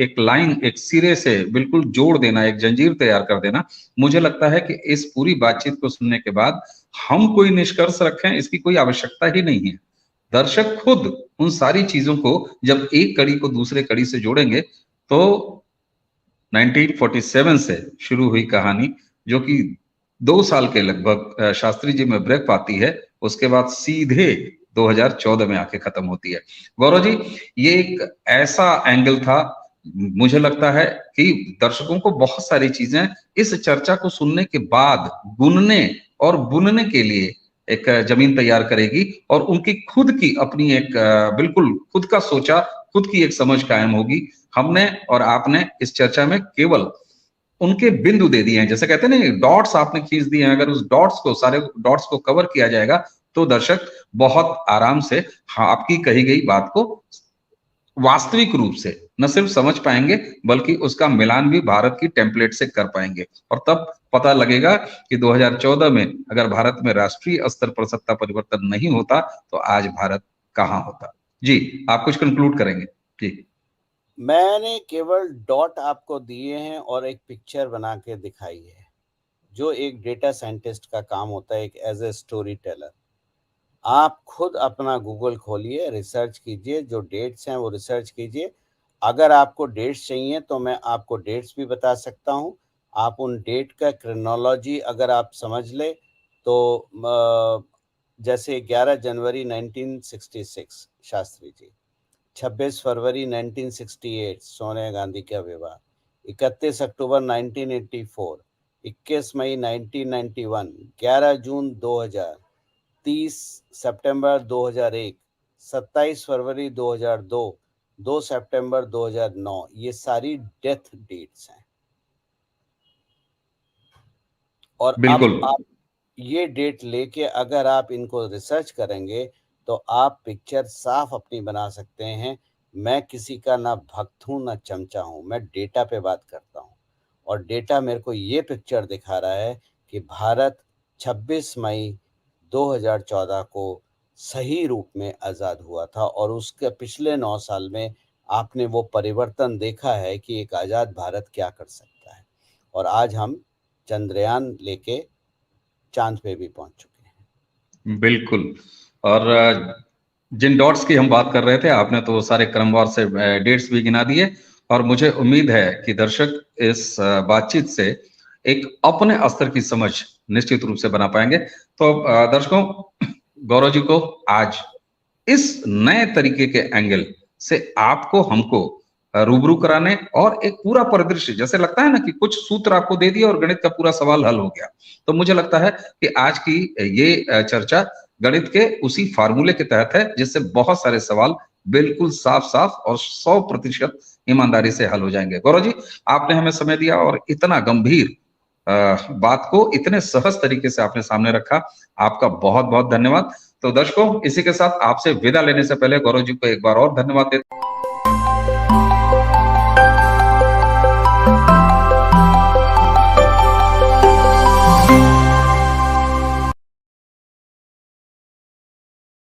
एक लाइन, एक सिरे से बिल्कुल जोड़ देना, एक जंजीर तैयार कर देना, मुझे लगता है कि इस पूरी बातचीत को सुनने के बाद हम कोई निष्कर्ष रखें इसकी कोई आवश्यकता ही नहीं है। दर्शक खुद उन सारी चीजों को जब एक कड़ी को दूसरे कड़ी से जोड़ेंगे तो 1947 से शुरू हुई कहानी, जो कि 2 साल के लगभग शास्त्री जी में ब्रेक पाती है, उसके बाद सीधे 2014 में आके खत्म होती है। गौरव जी, ये एक ऐसा एंगल था, मुझे लगता है कि दर्शकों को बहुत सारी चीजें इस चर्चा को सुनने के बाद गुनने और बुनने के लिए एक जमीन तैयार करेगी और उनकी खुद की अपनी एक बिल्कुल खुद का सोचा, खुद की एक समझ कायम होगी। हमने और आपने इस चर्चा में केवल उनके बिंदु दे दिए हैं, जैसे कहते हैं ना, डॉट्स आपने खींच दिए हैं। अगर उस डॉट्स को, सारे डॉट्स को कवर किया जाएगा तो दर्शक बहुत आराम से आपकी कही गई बात को वास्तविक रूप से न सिर्फ समझ पाएंगे बल्कि उसका मिलान भी भारत की टेम्पलेट से कर पाएंगे, और तब पता लगेगा कि 2014 में अगर भारत में राष्ट्रीय स्तर पर सत्ता परिवर्तन नहीं होता तो आज भारत कहां होता। जी, आप कुछ कंक्लूड करेंगे? जी, मैंने केवल डॉट आपको दिए हैं और एक पिक्चर बना के दिखाई है, जो एक डेटा साइंटिस्ट का काम होता है, एक एज ए स्टोरी टेलर। आप खुद अपना गूगल खोलिए, रिसर्च कीजिए, जो डेट्स हैं वो रिसर्च कीजिए। अगर आपको डेट्स चाहिए तो मैं आपको डेट्स भी बता सकता हूँ। आप उन डेट का क्रोनोलॉजी अगर आप समझ ले तो जैसे 11 जनवरी 1966 शास्त्री जी, 26 फरवरी 1968 सोनिया गांधी का विवाह, 31 अक्टूबर 1984, 21 मई 1991, 11 जून 2000, 30 सितंबर 2001, 27 फरवरी 2002, 2 सितंबर 2009, ये सारी डेथ डेट्स हैं। और बिल्कुल। अब आप ये डेट लेके अगर आप इनको रिसर्च करेंगे तो आप पिक्चर साफ अपनी बना सकते हैं। मैं किसी का ना भक्त हूँ ना चमचा हूँ, मैं डेटा पे बात करता हूँ और डेटा मेरे को ये पिक्चर दिखा रहा है कि भारत 26 मई 2014 को सही रूप में आज़ाद हुआ था और उसके पिछले 9 साल में आपने वो परिवर्तन देखा है कि एक आज़ाद भारत क्या कर सकता है। और आज हम चंद्रयान लेके चांद पे भी पहुंच चुके हैं। बिल्कुल। और जिन डॉट्स की हम बात कर रहे थे, आपने तो वो सारे क्रमवार से डेट्स भी गिना दिए, और मुझे उम्मीद है कि दर्शक इस बातचीत से एक अपने स्तर की समझ निश्चित रूप से बना पाएंगे। तो दर्शकों, गौरव जी को आज इस नए तरीके के एंगल से आपको हमको रूबरू कराने और एक पूरा परिदृश्य, जैसे लगता है ना कि कुछ सूत्र आपको दे दिया और गणित का पूरा सवाल हल हो गया, तो मुझे लगता है कि आज की ये चर्चा गणित के उसी फार्मूले के तहत है जिससे बहुत सारे सवाल बिल्कुल साफ साफ और 100% ईमानदारी से हल हो जाएंगे। गौरव जी, आपने हमें समय दिया और इतना गंभीर बात को इतने सहज तरीके से आपने सामने रखा, आपका बहुत बहुत धन्यवाद। तो दर्शकों, इसी के साथ आपसे विदा लेने से पहले गौरव जी को एक बार और धन्यवाद देते हैं।